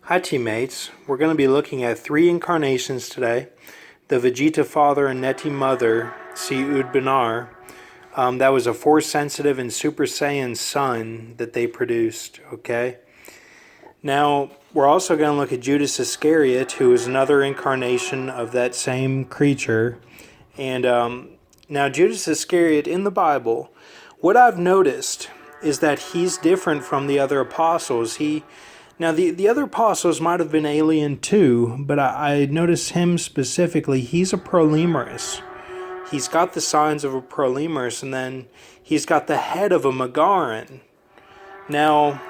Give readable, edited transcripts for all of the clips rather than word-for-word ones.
Hi teammates, we're going to be looking at three incarnations today. The Vegeta father and Neti mother, Si Benar. That was a Force sensitive and Super Saiyan son that they produced, okay? Now, we're also going to look at Judas Iscariot, who is another incarnation of that same creature. And now Judas Iscariot in the Bible, what I've noticed is that he's different from the other apostles. Now, the other apostles might have been alien too, but I noticed him specifically. He's a prolemurus. He's got the signs of a prolemurus, and then he's got the head of a Megaran. Now,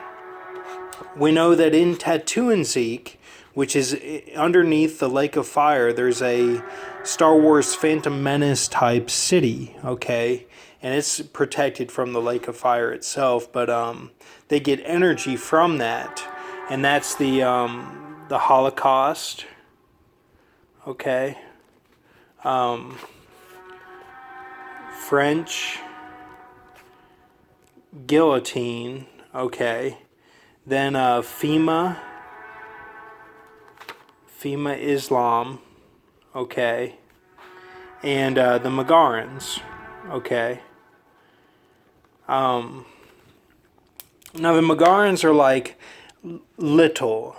we know that in Tatooine, which is underneath the Lake of Fire, there's a Star Wars Phantom Menace type city, okay? And it's protected from the Lake of Fire itself, but they get energy from that. And that's the Holocaust, okay? French guillotine, okay? Then FEMA Islam, okay? And the Megarans, okay? Now the Megarans are like Little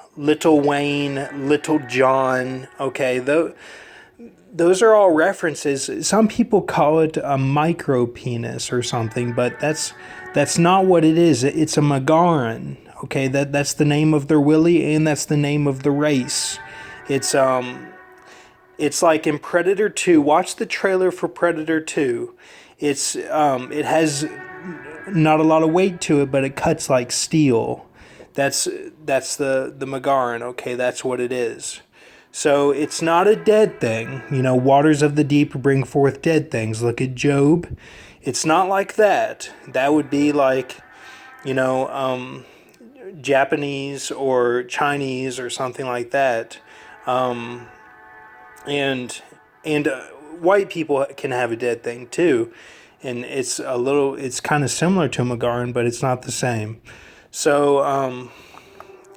Wayne, Little John, okay? Those are all references. Some people call it a micro penis or something, but that's not what it is. It's a Megaran, okay? That's the name of their willy, and that's the name of the race. It's like in Predator 2. Watch the trailer for Predator 2. It has not a lot of weight to it, but it cuts like steel. That's the Megaran, okay? That's what it is. So it's not a dead thing. You know, waters of the deep bring forth dead things. Look at Job. It's not like that. That would be like, you know, Japanese or Chinese or something like that. And white people can have a dead thing too. And it's kind of similar to a Megaran, but it's not the same. So,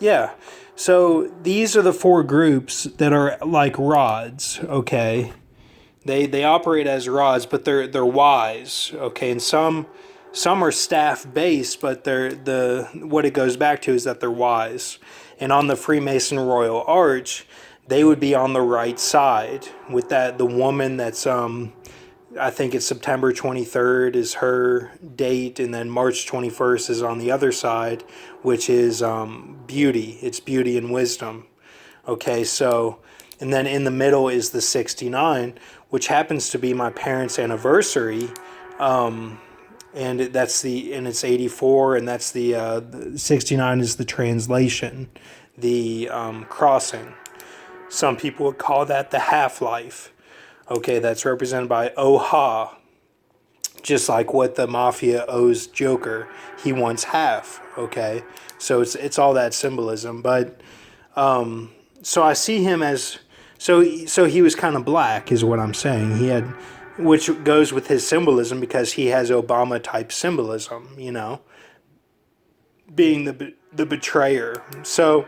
yeah. So these are the four groups that are like rods, okay? They operate as rods, but they're wise, okay? And some are staff based, but what it goes back to is that they're wise. And on the Freemason Royal Arch, they would be on the right side with the woman that's I think it's September 23rd is her date, and then March 21st is on the other side, which is beauty. It's beauty and wisdom. Okay, so, and then in the middle is the 69, which happens to be my parents' anniversary, and it's 84, and that's the 69 is the translation, the crossing. Some people would call that the half-life. Okay, that's represented by Oha, just like what the mafia owes Joker. He wants half, okay? So it's all that symbolism. But, so I see him as, so he was kind of black is what I'm saying. He had, which goes with his symbolism because he has Obama-type symbolism, you know, being the betrayer. So,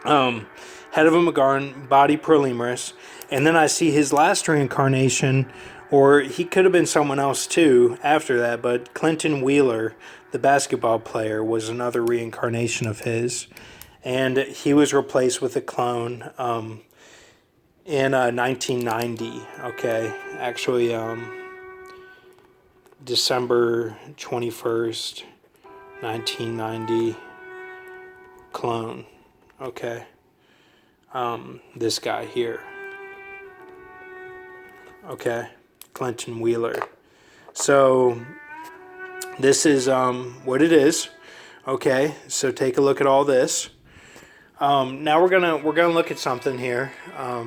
head of a Megaran, body prolemurus. And then I see his last reincarnation, or he could have been someone else too after that, but Clinton Wheeler, the basketball player, was another reincarnation of his. And he was replaced with a clone in 1990, okay? Actually, December 21st, 1990, clone, okay? This guy here. Okay, Clinton Wheeler. So this is what it is. Okay, so take a look at all this. Now we're gonna look at something here. Let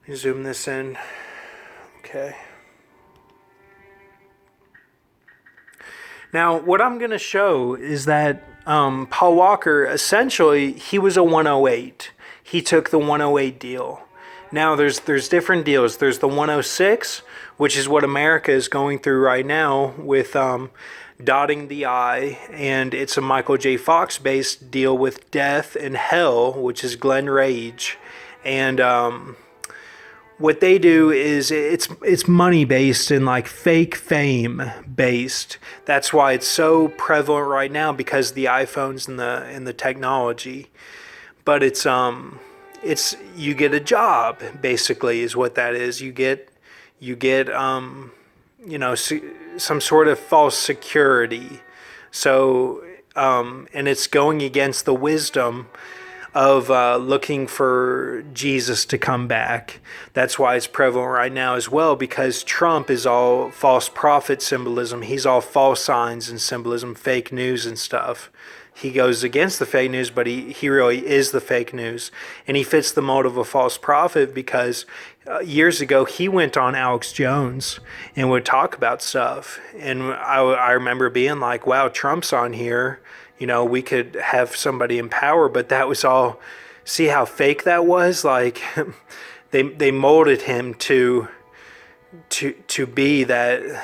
me zoom this in. Okay. Now what I'm gonna show is that paUL, essentially he was a 108. He took the 108 deal. Now there's different deals. There's the 106, which is what America is going through right now with dotting the I, and it's a Michael J. Fox based deal with Death and Hell, which is Glenn Rage, and what they do is it's money based and like fake fame based. That's why it's so prevalent right now because of the iPhones and the technology. But it's you get a job basically is what that is. You get some sort of false security. So and it's going against the wisdom of looking for Jesus to come back. That's why it's prevalent right now as well, because Trump is all false prophet symbolism. He's all false signs and symbolism, fake news and stuff. He goes against the fake news, but he really is the fake news. And he fits the mold of a false prophet because years ago he went on Alex Jones and would talk about stuff. And I remember being like, wow, Trump's on here. We could have somebody in power, but that was all. See how fake that was? Like, they molded him to be that,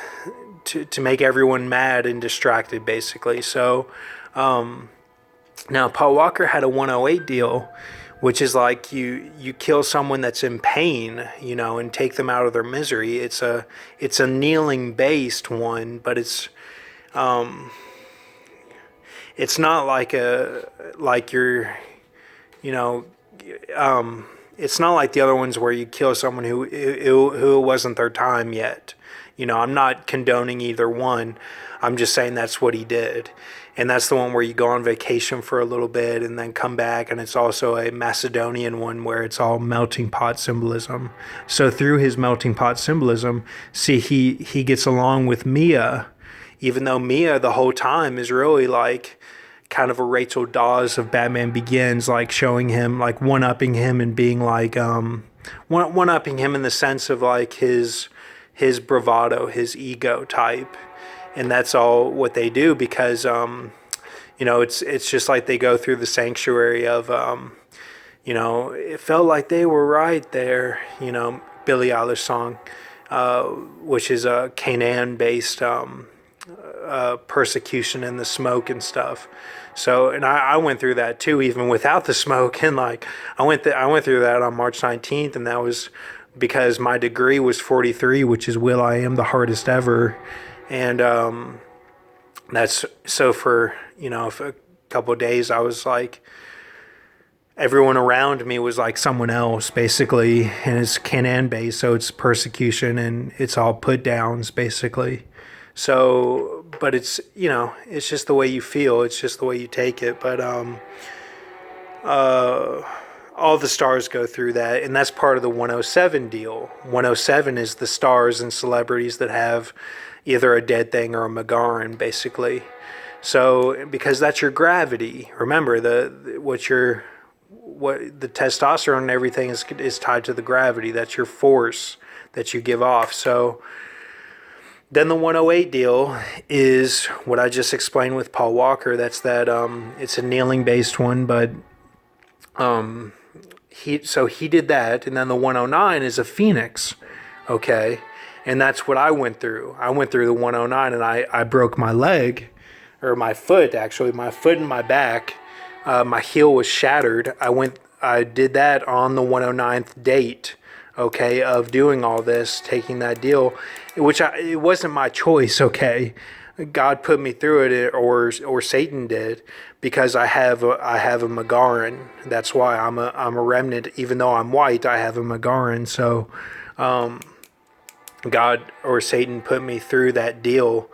to make everyone mad and distracted, basically. So, now Paul Walker had a 108 deal, which is like you kill someone that's in pain, and take them out of their misery. It's a kneeling based one, but it's not like it's not like the other ones where you kill someone who it wasn't their time yet. I'm not condoning either one. I'm just saying that's what he did. And that's the one where you go on vacation for a little bit and then come back. And it's also a Macedonian one where it's all melting pot symbolism. So through his melting pot symbolism, see, he gets along with Mia, even though Mia the whole time is really like kind of a Rachel Dawes of Batman Begins, like showing him, like one-upping him and being like, one-upping him in the sense of like his bravado, his ego type. And that's all what they do because, it's just like they go through the sanctuary of, it felt like they were right there, Billie Eilish song, which is a Canaan-based persecution and the smoke and stuff. So, and I went through that too, even without the smoke. And like, I went through that on March 19th, and that was because my degree was 43, which is will.i.am the hardest ever. And that's so for a couple of days, I was like, everyone around me was like someone else, basically. And it's Canaan based, so it's persecution and it's all put downs, basically. So, but it's, it's just the way you feel. It's just the way you take it. But all the stars go through that, and that's part of the 107 deal. 107 is the stars and celebrities that have either a dead thing or a Magarin, basically. So, because that's your gravity. Remember, what the testosterone and everything is tied to the gravity. That's your force that you give off. So, then the 108 deal is what I just explained with Paul Walker. That's that it's a kneeling based one, but he did that, and then the 109 is a phoenix, okay, and that's what I went through. I went through the 109, and I broke my leg, or my foot actually, my foot and my back. My heel was shattered. I did that on the 109th date, okay, of doing all this, taking that deal, which it wasn't my choice, okay. God put me through it, or Satan did, because I have a Magarin. That's why I'm a remnant. Even though I'm white, I have a Magarin. So, God or Satan put me through that deal,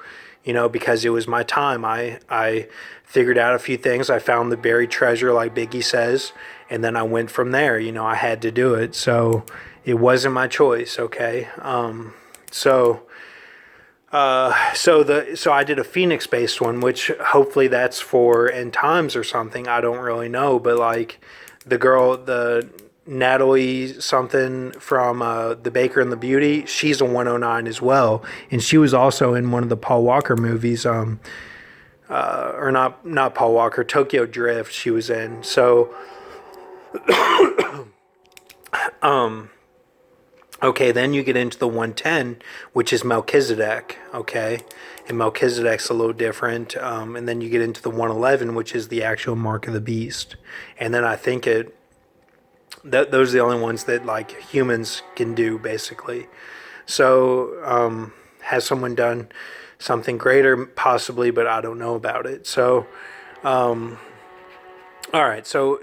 because it was my time. I figured out a few things. I found the buried treasure, like Biggie says, and then I went from there. I had to do it. So it wasn't my choice. Okay. So I did a Phoenix based one, which hopefully that's for end times or something. I don't really know, but like the Natalie something from The Baker and the Beauty, she's a 109 as well, and she was also in one of the Paul Walker movies, or not Paul Walker, Tokyo Drift. She was in. So Okay, then you get into the 110, which is Melchizedek, okay? And Melchizedek's a little different. And then you get into the 111, which is the actual mark of the beast. And then I think those are the only ones that like humans can do, basically. So has someone done something greater? Possibly, but I don't know about it. So, all right. So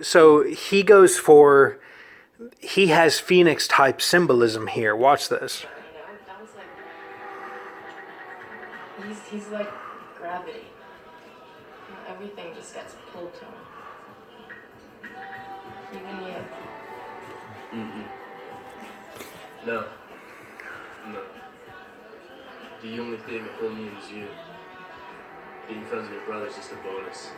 he has phoenix type symbolism here. Watch this. That was like he's like gravity. Everything just gets pulled to him. Even you. No. No. The only thing that pulled me is you. Being friends with your brother is just a bonus.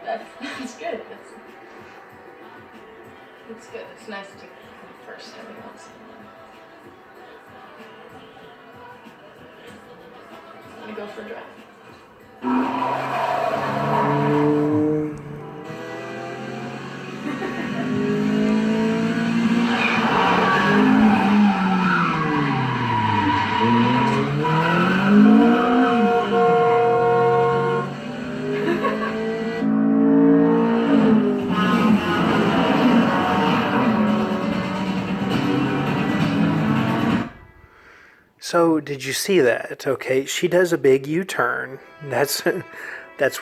That's good. It's good. It's nice to come first every once in a while. I'm gonna go for a drive. So did you see that? Okay, she does a big U-turn. That's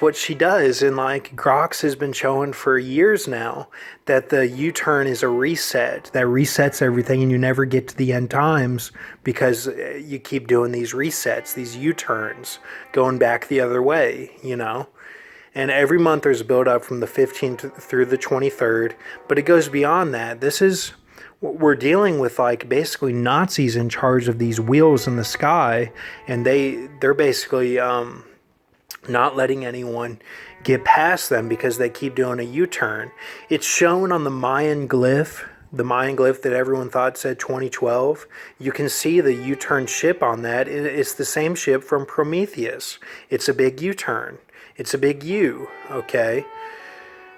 what she does. And like Grox has been showing for years now that the U-turn is a reset that resets everything, and you never get to the end times because you keep doing these resets, these U-turns, going back the other way. And every month there's a build up from the 15th through the 23rd, but it goes beyond that. We're dealing with like basically Nazis in charge of these wheels in the sky, and they're basically not letting anyone get past them because they keep doing a U-turn. It's shown on the Mayan glyph that everyone thought said 2012. You can see the U-turn ship on that. It's the same ship from Prometheus. It's a big U-turn. It's a big U, okay?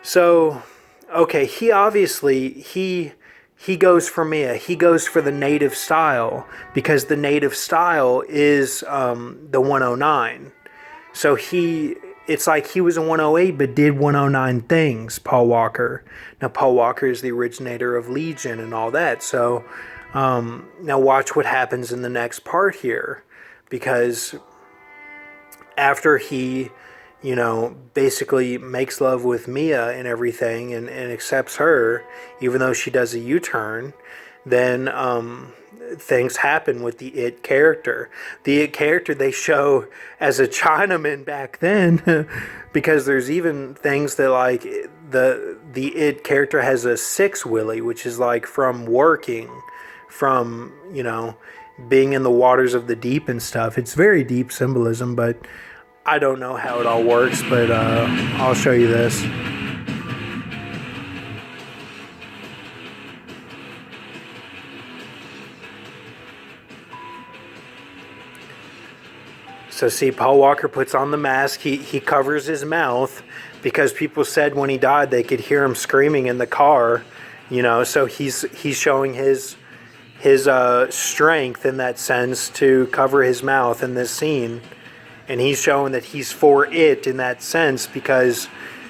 So, okay, he goes for Mia. He goes for the native style because the native style is the 109. So it's like he was a 108 but did 109 things, waLker. Now, waLker is the originator of Legion and all that. So now watch what happens in the next part here. Because after he basically makes love with Mia and everything and accepts her, even though she does a U-turn, then things happen with the It character. The It character they show as a Chinaman back then, because there's even things that like the It character has a 6 willy, which is like from being in the waters of the deep and stuff. It's very deep symbolism, but I don't know how it all works, but I'll show you this. So see, waLker puts on the mask. He covers his mouth because people said when he died they could hear him screaming in the car. So he's showing his strength in that sense to cover his mouth in this scene. And he's showing that he's for It in that sense because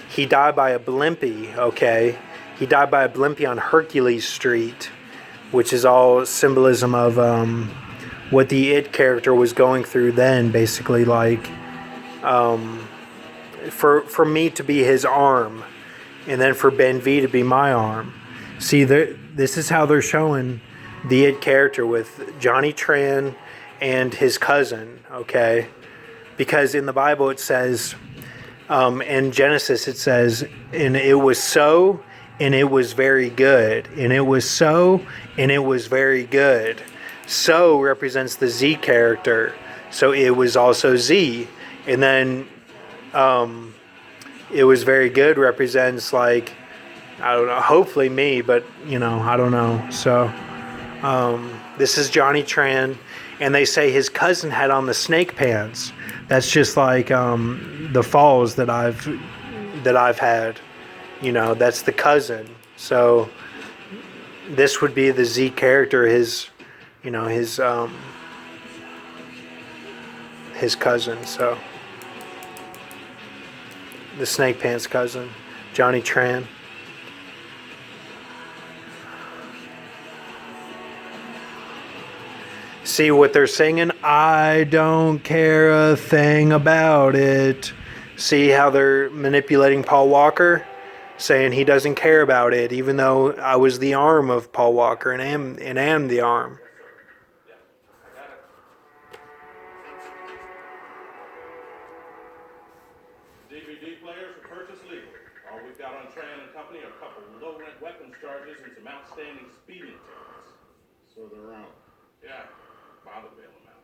he died by a blimpie, okay? He died by a blimpie on Hercules Street, which is all symbolism of what the It character was going through then, basically like for me to be his arm and then for Ben V to be my arm. See, this is how they're showing the It character with Johnny Tran and his cousin, okay? Because in the Bible it says, in Genesis it says, and it was so, and it was very good. And it was so, and it was very good. So represents the Z character. So it was also Z. And then it was very good represents like, I don't know, hopefully me, but I don't know. So this is Johnny Tran. And they say his cousin had on the snake pants. That's just like the falls that I've had. That's the cousin. So this would be the Z character, his, you know, his cousin. So the Snake Pants cousin, Johnny Tran. See what they're singing? I don't care a thing about it. See how they're manipulating Paul Walker? Saying he doesn't care about it, even though I was the arm of Paul Walker and am the arm. DVD players for purchase legal. All we've got on Tran and Company are a couple low-rent weapons charges and some outstanding speeding tickets. So they're out. Yeah, father bail them out.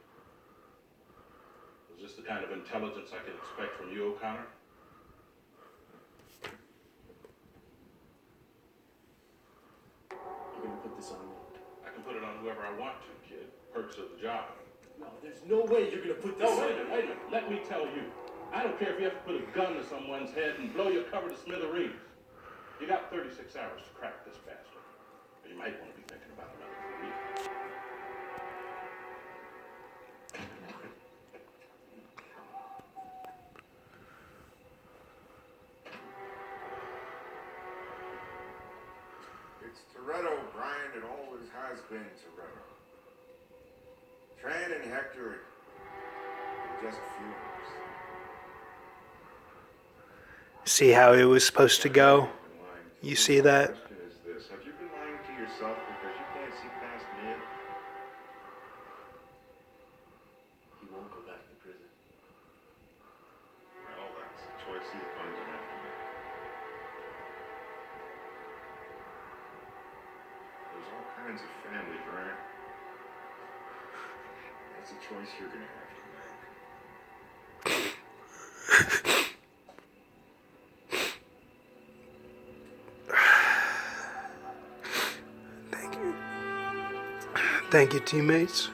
Is this the kind of intelligence I can expect from you, O'Connor? You're gonna put this on me? I can put it on whoever I want to, kid. Perks of the job. No, there's no way you're gonna put this No, on wait a minute. Let me tell you. I don't care if you have to put a gun to someone's head and blow your cover to smithereens. You got 36 hours to crack this bastard. Or you might want to be thinking about another 3 weeks. It's Toretto, Brian. It always has been Toretto. Tran and Hector are just funerals. See how it was supposed to go? You see that? The question is this: have you been lying to yourself because you can't see past me? He won't go back to prison. Well, that's a choice he's going to have to make. There's all kinds of family, Brian. That's a choice you're going to have to make. Thank you, teammates.